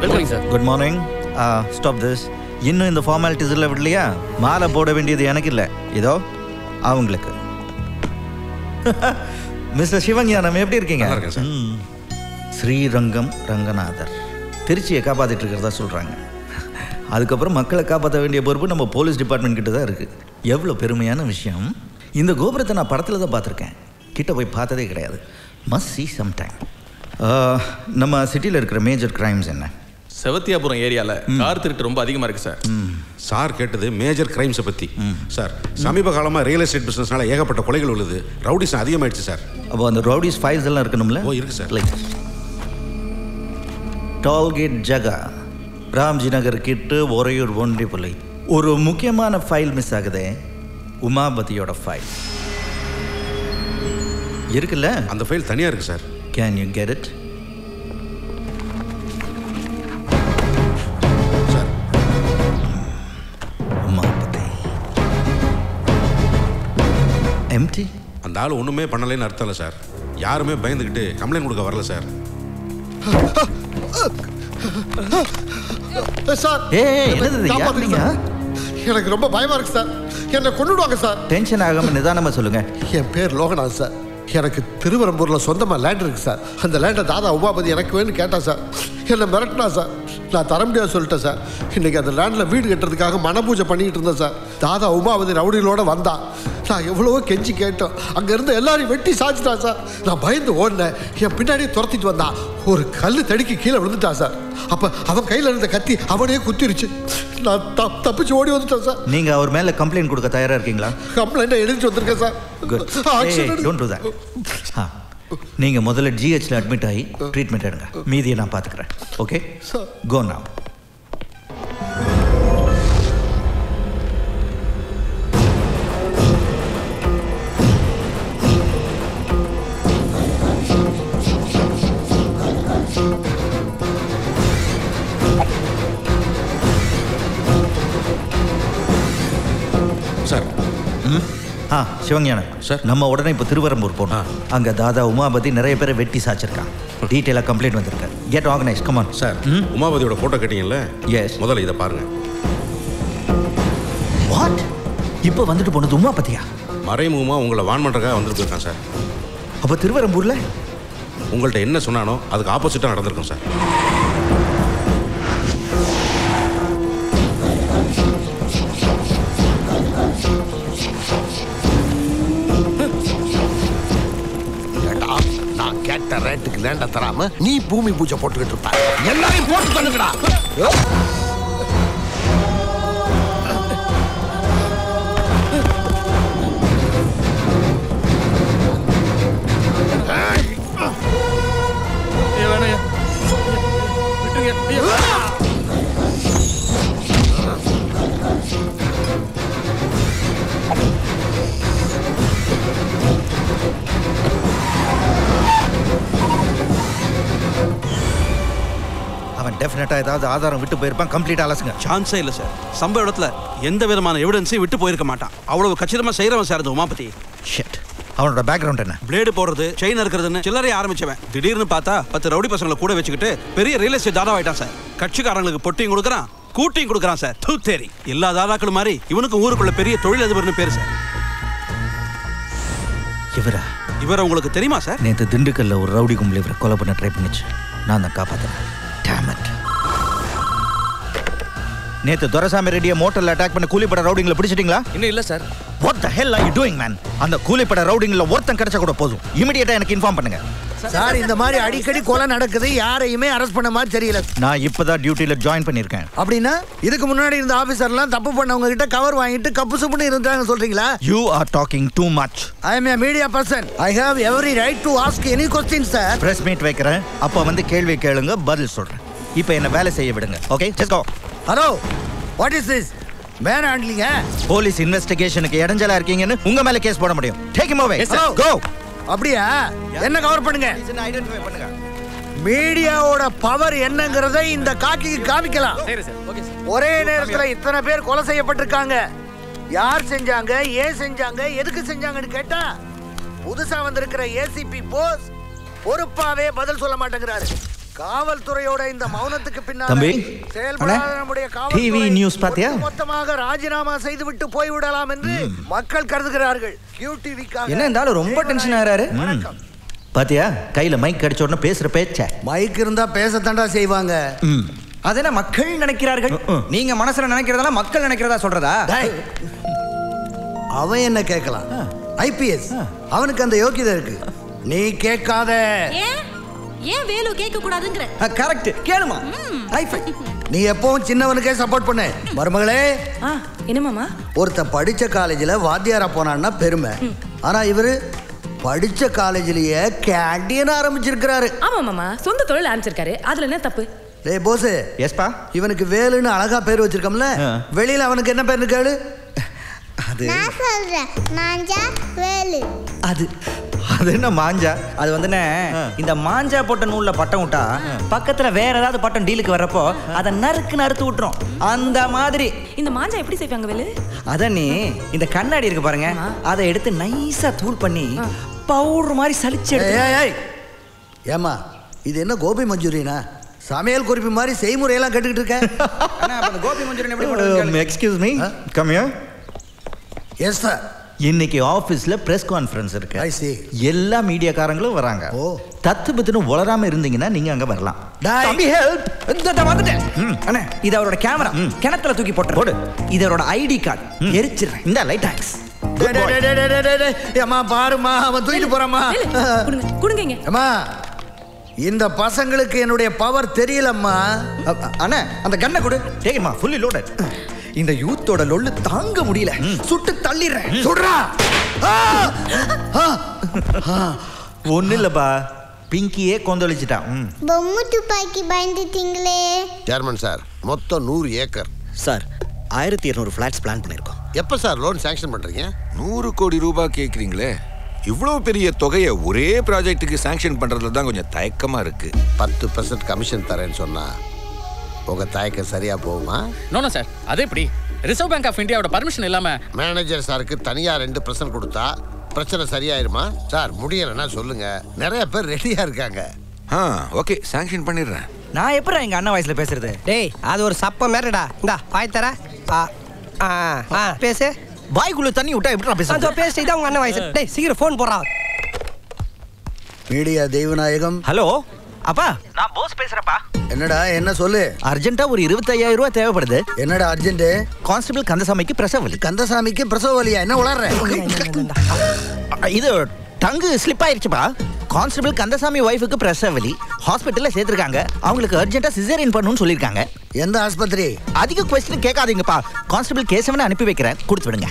Welcome sir. Good morning. Stop this. இன்னும் இந்த formalities இல்லை விடலையா? மாலை போட வேண்டியது எனக்கு இல்லை, இதோ அவங்களுக்கு. மிஸ்டர் சிவஞானம் எப்படி இருக்கீங்க? ஸ்ரீரங்கம் ரங்கநாதர் திருச்சியை காப்பாற்றிட்டு இருக்கிறதா சொல்கிறாங்க. அதுக்கப்புறம் மக்களை காப்பாற்ற வேண்டிய பொறுப்பு நம்ம போலீஸ் டிபார்ட்மெண்ட் கிட்ட தான் இருக்குது. எவ்வளோ பெருமையான விஷயம். இந்த கோபுரத்தை நான் படத்தில் தான் பார்த்துருக்கேன், கிட்ட போய் பார்த்ததே கிடையாது. Must see sometime. நம்ம சிட்டியில் இருக்கிற மேஜர் கிரைம்ஸ் என்ன? செவத்தியாபுரம் ஏரியாவில் கார் திருட்டு ரொம்ப அதிகமாக இருக்குது சார். சார் கேட்டது மேஜர் கிரைம்ஸை பற்றி. சார் சமீப காலமாக ரியல் எஸ்டேட் பிஸ்னஸ்னால ஏகப்பட்ட கொலைகள் உள்ளது. ரவுடிஸ் அதிகமாகிடுச்சு சார். அப்போ அந்த ரவுடிஸ் ஃபைல்ஸ் எல்லாம் இருக்கணும்ல? ஓ இருக்குது சார். லைக் டோல்கேட் ஜகா, ராம்ஜி நகர் கிட்டு, ஒரையூர் ஒண்டிப்புலை. ஒரு முக்கியமான ஃபைல் மிஸ் ஆகுதே, உமாபதியோட ஃபைல் இருக்குல்ல? அந்த ஃபைல் தனியாக இருக்குது sir. Can you get it? Sir Umapathi MD. அந்த ஆள் ஒன்றுமே பண்ணலைன்னு அர்த்தம் இல்லை சார். யாருமே பயந்துக்கிட்டு கம்ப்ளைண்ட் கொடுக்க வரல சார். சார் எனக்கு ரொம்ப பயமா இருக்கு சார். என்னை கொண்டுடுவாங்க சார். டென்ஷன் ஆகாம நிதானமா சொல்லுங்க. என் பேர் லோகநாத் சார். எனக்கு திருவரம்பூர்ல சொந்தமா லேண்ட் இருக்கு சார். அந்த லேண்டை தாதா உமாபதி எனக்கு வேணும்னு கேட்டா சார். என்னை மிரட்டினா சார். நான் தர முடியாது சொல்லிட்டேன் சார். இன்னைக்கு அந்த லேண்டில் வீடு கட்டுறதுக்காக மனபூஜை பண்ணிக்கிட்டு இருந்தேன் சார். தாதா உமாபதி ரவுடிகளோட வந்தான். நான் எவ்வளவோ கெஞ்சி கேட்டோம். அங்கே இருந்து எல்லாரையும் வெட்டி சாச்சிட்டான் சார். நான் பயந்து ஓடினேன். என் பின்னாடியே துரத்திட்டு வந்தான். ஒரு கல் தடுக்கி கீழே விழுந்துட்டான் சார். அப்போ அவன் கையில் இருந்த கத்தி அவனே குத்திருச்சு. நான் தப்பிச்சு ஓடி வந்துட்டேன் சார். நீங்கள் அவர் மேலே கம்ப்ளைண்ட் கொடுக்க தயாராக இருக்கீங்களா? கம்ப்ளைண்ட்டை எழுதிட்டு வந்திருக்கேன் சார். Don't to that. நீங்கள் முதல்ல ஜிஹெச்சில் அட்மிட் ஆகி ட்ரீட்மெண்ட் எடுங்க. மீதியை நான் பார்த்துக்கிறேன். Okay, go now. Sir Sivagnanam sir, நம்ம உடனே இப்போ திருவரம்பூர் போனோம். அங்கே தாதா உமாபதி நிறைய பேரை வெட்டி சாச்சிருக்கான். டீட்டெயிலாக கம்ப்ளைண்ட் வந்திருக்கு. Get organise, come on. Sir உமாபதியோட ஃபோட்டோ கேட்டீங்கல்ல? எஸ். முதல்ல இதை பாருங்க. வாட்? இப்போ வந்துட்டு போனது உமாபதியா? மறைமுகமாக உங்களை வான் பண்ணுறக்காக வந்துட்டு போயிருக்கான் சார். அப்போ திருவரம்பூரில் உங்கள்கிட்ட என்ன சொன்னானோ அதுக்கு ஆப்போசிட்டாக நடந்திருக்கும் சார். கேட்ட ரேட்டுக்கு லேண்ட தராம நீ பூமி பூஜை போட்டுக்கிட்டு இருப்ப. எல்லாரையும் போட்டு தள்ளுங்கடா. டெஃபினட்டாக ஏதாவது ஆதாரம் விட்டு போயிருப்பான். கம்ப்ளீட்டாக அலசுங்க. சான்ஸே இல்லை சார். சம்பவ இடத்துல எந்த விதமான எவிடன்ஸையும் விட்டு போயிருக்க மாட்டான். அவ்வளவு கச்சிதமாக செய்கிறவன் சார் இந்த உமாபதி. ஷிட். அவனோட பேக்ரவுண்ட் என்ன? பிளேடு போடுறது, செயின் இருக்கிறதுன்னு சில்லறைய ஆரம்பிச்சவன். திடீர்னு பார்த்தா 10 ரவுடி பசங்களை கூட வச்சுக்கிட்டு பெரிய ரியல் எஸ்டேட் தாதாவாயிட்டான் சார். கட்சிக்காரங்களுக்கு பொட்டியும் கொடுக்குறான், கூட்டியும் கொடுக்குறான் சார். தூத்தேரி. எல்லா தாதாக்களும் மாதிரி இவனுக்கும் ஊருக்குள்ள பெரிய தொழிலதிபர்னு பேர் சார். இவரை உங்களுக்கு தெரியுமா சார்? நேற்று திண்டுக்கல்ல ஒரு ரவுடி கும்பல் இவரை கொலை பண்ண ட்ரை பண்ணிச்சு. நான் தான் காப்பாற்றேன். நேத்து துரைசாமி ரெட்டியை மோட்டர்ல அட்டாக் பண்ண கூலிப்பட ரவுடிங்களை பிடிச்சிட்டீங்களா? இன்னும் இல்ல sir. What the hell are you doing man? அந்த கூலிப்பட ரவுடிங்கள ஒருத்தன் கிடைச்சா கூட போதும். இமிடியேட்டா எனக்கு இன்ஃபார்ம் பண்ணுங்க. சார் இந்த மாதிரி அடிக்கடி கொலை நடக்குது. யாரையுமே அரெஸ்ட் பண்ண மாதிரி தெரியல. நான் இப்பதான் டியூட்டில ஜாயின் பண்ணிருக்கேன். அப்படின்னா இதுக்கு முன்னாடி இருந்த ஆபீசர்லாம் தப்பு பண்ணவங்க கிட்ட கவர் வாங்கிட்டு கப்பு சுப்புன்னு இருந்தாங்க சொல்றீங்களா? You are talking too much. I am a media person. I have every right to ask any questions sir. Press meet வைக்கிறேன். அப்ப வந்து கேள்வி கேளுங்க, பதில் சொல்றேன். இப்போ என்ன வேலை செய்ய விடுங்க. Okay, just go. Hello. What is this? Man handling police இன்வெஸ்டிகேஷனுக்கு இடைஞ்சலா இருக்கீங்கன்னு உங்க மேல கேஸ் போட முடியும். Take him away. Go. அப்படியா? என்ன கவர் பண்ணுங்க. ஐடென்டிஃபை பண்ணுங்க. மீடியாவோட பவர் என்னங்கறதை இந்த காக்கிக்கு காமிக்கலாம். சரி சார். Okay sir. ஒரே நேரத்துல இத்தனை பேர் கொலை செய்யப்பட்டிருக்காங்க. யார் செஞ்சாங்க, ஏன் செஞ்சாங்க, எதுக்கு செஞ்சாங்கன்னு கேட்டா புதுசா வந்திருக்கிற ஏசிபி போஸ் பொறுப்பாவே பதில் சொல்ல மாட்டேங்கிறாரு. காவல்துறையோட இந்த மௌனத்துக்கு பின்னால தம்பி, செயல்படாத நம்முடைய டிவி நியூஸ் பாத்தியா? மொத்தமாக ராஜினாமா செய்துவிட்டு போய்விடலாம் என்று மக்கள் கருதுகிறார்கள். QTV-க்காக என்ன இருந்தாலும் ரொம்ப டென்ஷன் ஆகிறாரு. பாத்தியா கையில மைக் கிடைச்ச உடனே பேசுற பேச்ச. மைக் இருந்தா பேசத்தாண்டா செய்வாங்க. அதென்ன மக்கள் நினைக்கிறார்கள்? நீங்க மனசுல நினைக்கிறதெல்லாம் மக்கள் நினைக்கிறதா சொல்றதா? அவன் என்ன கேட்கலாம்? IPS அவனுக்கு அந்த யோகியதை இருக்கு. நீ கேட்காத. ஏன் வேலு கேட்க கூடாதுங்கற? கரெக்ட், கேளுமா. நீ எப்பவும் சின்னவனுக்கே சப்போர்ட் பண்ணு. மருமகளே, என்ன மாமா? ஒருத்த படிச்ச காலேஜ்ல வாத்தியாரா போனான்னா பெருமை. ஆனா இவரு படிச்ச காலேஜ்லயே கேண்டீன் ஆரம்பிச்சிருக்காரு. ஆமா மாமா, சொந்த தொழில் ஆரம்பிச்சிருக்காரு. அதுல என்ன தப்பு? டேய் போஸ், எஸ்பா, இவனுக்கு வேலுன்னு அழகா பேர் வச்சிருக்கோம்ல, வெளியில அவனுக்கு என்ன பேர் கேளு? அது நான் சொல்றேன், மாஞ்சா வேலு. அது என்ன மாஞ்சா? அது வந்துனே இந்த மாஞ்சா போட்ட நூல்ல பட்டம் விட்டா பக்கத்துல வேற ஏதாவது பட்டம் டீலுக்கு வர்றப்போ அதை நறுக்குன்னு அறுத்து விட்டுரும். அந்த மாதிரி இந்த மாஞ்சா எப்படி செய்வாங்க வேலு? அத நீ இந்த கண்ணாடி இருக்கு பாருங்க, அதை எடுத்து நைஸா தூள் பண்ணி பவுடர் மாதிரி சலிச்சு எடுத்து. ஏமா இது என்ன கோபி மஞ்சூரியனா? சமையல் குறிப்பு மாதிரி செய்முறையெல்லாம் கேட்டுக்கிட்டு இருக்க. கோபி மஞ்சூரியன் எப்படி பண்ணுவீங்க? Excuse me, come here. Yes sir. இன்னைக்கு ஆபீஸ்ல பிரஸ் கான்ஃபரன்ஸ் இருக்கு. I see. எல்லா மீடியாக்காரங்களும் வராங்க. தத்து பத்துன்னு உளராம இருந்தீங்கன்னா நீங்க அங்க வரலாம். தம்பி ஹெல்ப். வந்துட்டேன். அண்ணே, இது அவரோட கேமரா. கிணத்துல தூக்கி போடு. இது அவரோட ஐடி கார்டு. எரிச்சிடுறேன். இந்த லைட் டாக்ஸ். அம்மா பாருமா, அவன் தூக்கிட்டு போறாமா. குடுங்க. அம்மா, இந்த பசங்களுக்கு என்னுடைய பவர் தெரியலம்மா. அண்ணே, அந்த கண்ணை கொடு. டேக்மா, ஃபுல்லி லோடட். இந்த யூத்தோட லொல்லு தாங்க முடியல. சுட்டு தள்ளிடுறேன். சுடுறா. ஒன்னும் இல்லப்பா, பிங்கியே கொந்தளிச்சிட்டான். பொம்மை துப்பாக்கி பயந்துட்டீங்களே. சேர்மன் சார், மொத்தம் 100 ஏக்கர் சார். 1200 ஃபிளாட்ஸ் பிளான் பண்ணிருக்கோம். எப்போ சார் லோன் சாங்ஷன் பண்றீங்க? 100 கோடி ரூபாய் கேட்குறீங்களே, இவ்வளோ பெரிய தொகையை ஒரே ப்ராஜெக்ட்டுக்கு சாங்ஷன் பண்ணுறதுல தான் கொஞ்சம் தயக்கமா இருக்கு. 10% கமிஷன் தரேன்னு சொன்னா உங்க தயக்கம் சரியா போகுமா? நோ சார், அது எப்படி? ரிசர்வ் பேங்க் ஆஃப் இந்தியாவோட பர்மிஷன் இல்லாம மேனேஜர் சாருக்கு தனியா 2% கொடுத்தா பிரச்சனை சரியாயிருமா? சார் முடியலன்னா சொல்லுங்க, நிறைய பேர் ரெடியா இருக்காங்க. ஓகே, சாங்ஷன் பண்ணிடுறேன். நான் எப்பறம் எங்க அண்ணன் வாய்ஸ்ல பேசுறது? டேய், அது ஒரு சப்ப மேரடா. இந்தா வாய் தர. பேசு. வாய்க்குள்ள தண்ணி விட்டா எப்படி பேசுறது? அதோ பேசிட்டு இதான் உங்க அண்ணன் வாய்ஸ். டேய் சீக்கிரம் ஃபோன் போடுறா. மீடியா தெய்வநாயகம். ஹலோ அப்பா, நான் போஸ் பேசுறப்பா. என்னடா, என்ன சொல்லு? அர்ஜென்ட்டா ஒரு 25,000 ரூபாய் தேவைப்படுது. என்னடா அர்ஜென்ட்? கான்ஸ்டபிள் கந்தசாமிக்கு பிரசவ வலி. கந்தசாமிக்கு பிரசவ வலியா? என்ன உளறற? இது டங்கு ஸ்லிப் ஆயிருச்சுப்பா. கான்ஸ்டபிள் கந்தசாமி வைஃபுக்கு பிரசவ வலி. ஹாஸ்பிட்டல்ல சேர்த்திருக்காங்க. அவங்களுக்கு அர்ஜென்ட்டா சிசேரியன் பண்ணணும்னு சொல்லிருக்காங்க. எந்த ஆஸ்பத்திரி? அதிக கொஸ்டின் கேட்காதீங்கப்பா. கான்ஸ்டபிள் கேசவனை அனுப்பி வைக்கிறேன், கொடுத்து விடுங்க.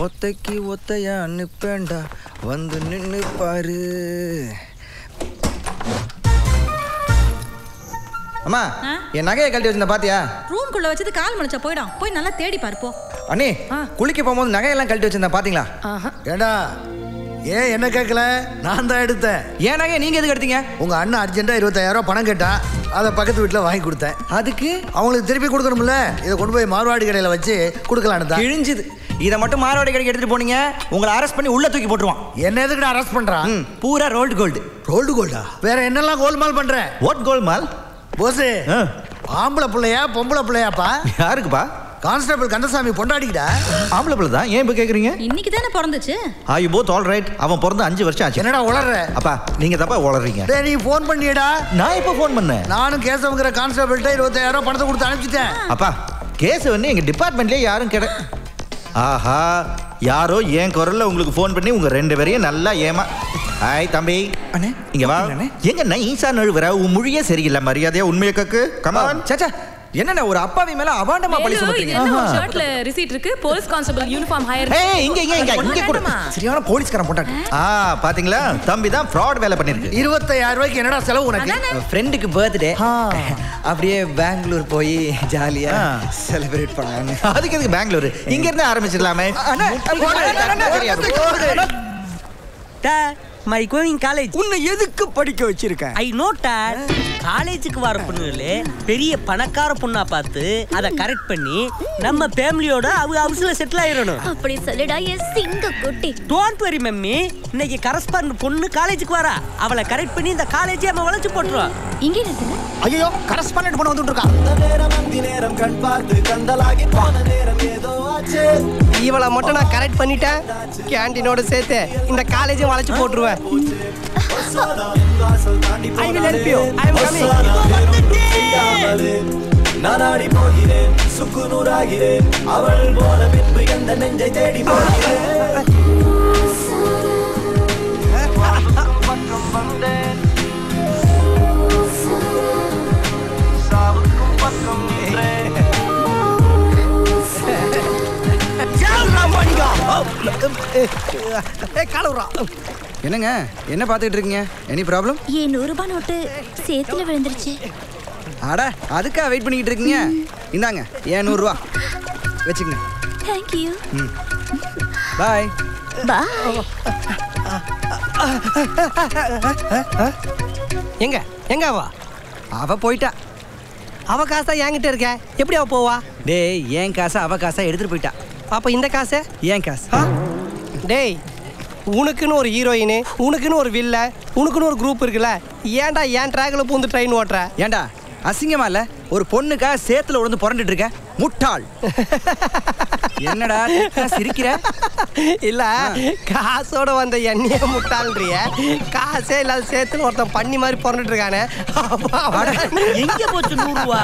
ஒத்தைக்கு ஒத்தையா அனுப்பேண்டா, வந்து நின்னு பாரு. அம்மா, என் நகையை கழட்டி வச்சிருந்த பாத்தியா? ரூம்குள்ள வச்சது கால் மணிச்சா போய்டும். போய் நல்லா தேடி பாருப்போ. அண்ணே, குளிக்க போகும்போது நகையெல்லாம் கழட்டி வச்சிருந்தா பாத்தீங்களா? ஏண்டா, ஏன் என்ன கேட்கல? நான் தான் எடுத்தேன். ஏன் நகையை நீங்க எதுக்கு எடுத்தீங்க? உங்க அண்ணன் அர்ஜென்ட்டா 25,000 ரூபாய் பணம் கேட்டா, அதை பக்கத்து வீட்டில் வாங்கி கொடுத்தேன். அதுக்கு அவங்களுக்கு திருப்பி கொடுக்கணும்ல, இதை கொண்டு போய் மார்வாடி கடையில் வச்சு கொடுக்கலான்னு தான். கிழிஞ்சுது. இதை மட்டும் மார்வாடி கடைக்கு எடுத்துட்டு போனீங்க, உங்களை அரெஸ்ட் பண்ணி உள்ள தூக்கி போட்டுருவான். என்ன எதுக்கு அரெஸ்ட் பண்றான்? பூரா ரோல்டு கோல்டு. ரோல்டு கோல்டா? வேற என்னெல்லாம் கோல்மால் பண்ற? வாட் கோல்மால்? போஸ், ஆம்பளை பிள்ளையா பொம்பளை பிள்ளையாப்பா? யாருக்குப்பா? கான்ஸ்டபிள் கந்தசாமி பொண்டாடிக்கிட்டா. ஆம்பளை பிள்ளை தான். ஏன் இப்ப கேக்குறீங்க? இன்னைக்கு தானே பிறந்துச்சு. Are you both all right? அவன் பிறந்து 5 வருஷம் ஆச்சு. என்னடா உளறற? அப்பா, நீங்க தப்பா உளறீங்க. டேய், நீ ஃபோன் பண்ணியடா? நான் இப்ப ஃபோன் பண்ணேன். நானும் கேசவங்கிற கான்ஸ்டபிள்கிட்ட 25,000 ரூபாய் பணத்தை கொடுத்து அனுப்பிச்சிட்டேன். அப்பா, கேசவன் எங்க டிபார்ட்மெண்ட்லயே யாரும் கிடை. ஆஹா, யாரோ என் குரல்ல உங்களுக்கு ஃபோன் பண்ணி உங்க 2 பேரையும் நல்லா ஏமா. ஹாய் தம்பி. அண்ணே, இங்க வா. எங்க நைஸா நழுவுற? உன் மொழியே சரியில்லை. மரியாதையா உண்மையை கக்கு. Come on. சச்சா, என்னண்ணே ஒரு அப்பாவி மேல அபாண்டமா பழி சுமத்துறீங்க? என்ன ஒரு ஷர்ட்ல ரிசீட் இருக்கு. Police constable uniform higher. ஏய், இங்க கூட சரியான போலீஸ்காரன் போட்டாங்க. பாத்தீங்களா, தம்பி தான் ஃப்ராட் வேலை பண்ணிருக்கு. 25,000 ரூபாய்க்கு என்னடா செலவு உனக்கு? ஃப்ரெண்டுக்கு பர்த்டே, அப்படியே பெங்களூர் போய் ஜாலியா செலிப்ரேட் பண்ணாங்க. அதுக்கு எதுக்கு பெங்களூர்? இங்க இருந்து ஆரம்பிச்சிடலாமே. My going college. உன்னை எதுக்கு படிக்க வச்சிருக்கேன்? I know dot. காலேஜுக்கு வர பொண்ணுகளே பெரிய பணக்கார பொண்ணா பார்த்து அதை கரெக்ட் பண்ணி நம்ம ஃபேமிலியோட அவங்க ஹவுஸ்ல செட்டில் ஆயிரணும். அப்படி சொல்லுடா என் சிங்க குட்டி. Don't worry mummy. இன்னைக்கு கரஸ்பாண்ட் பொண்ணு காலேஜுக்கு வரா. அவளை கரெக்ட் பண்ணி இந்த காலேஜே நம்ம வளைச்சு போட்டுருவோம். இங்கே நிறுத்துங்க. ஐயோ கரஸ்பாண்ட் பொண்ணு வந்துட்டு இருக்கா. நேரம் கண் பார்த்து கந்தலாகி போன நேரம் ஏதோ ஆச்சு. இவளை மட்டும் நான் கரெக்ட் பண்ணிட்டேன். கேண்டீனோட சேர்த்து இந்த காலேஜும் வளைச்சு போட்டுருவேன். I will help you. I am coming. நானாடி போகிறேன் சுக்குநூறாகிறேன் அவள் போல பின்பு எந்த நெஞ்சை தேடி போகிறேன். பக்கம் வந்தேன் சாவுக்கும் பக்கம் என்னங்க என்ன பார்த்துட்டு இருக்கீங்க? Any problem? என் 100 ரூபாய் நோட்டு சேத்துல விழுந்துருச்சு. அட அதுக்கா வெயிட் பண்ணிக்கிட்டு இருக்கீங்க? இந்தாங்க ஏன் 100 ரூபா வச்சுக்கங்க. Thank you. Bye bye. எங்க எங்க அவ போயிட்டா. அவ காசா என்கிட்ட இருக்க, எப்படி அவ போவா? டேய் ஏன் காசை அவ காசை எடுத்துட்டு போயிட்டா. அப்ப இந்த காசு ஏன் காசு? டேய் உனக்குன்னு ஒரு ஹீரோயின், உனக்குன்னு ஒரு வில்ல, உனக்குன்னு ஒரு குரூப் இருக்குல்ல, ஏன்டா ஏன் ட்ராக்ல பூந்து ட்ரெயின் ஓட்டுற? ஏன்டா அசிங்கமா இல்ல? ஒரு பொண்ணுக்கா சேத்துல உடந்து புரண்டுட்டு இருக்க முட்டாள். என்னடா சிரிக்கிற? இல்ல காசோட வந்த எண்ணெய முட்டாள்ன்றிய, காசே இல்லாத சேத்துல ஒருத்தன் பண்ணி மாதிரி புரண்டுட்டு இருக்கானே. எங்க போச்சு 100 ரூபா?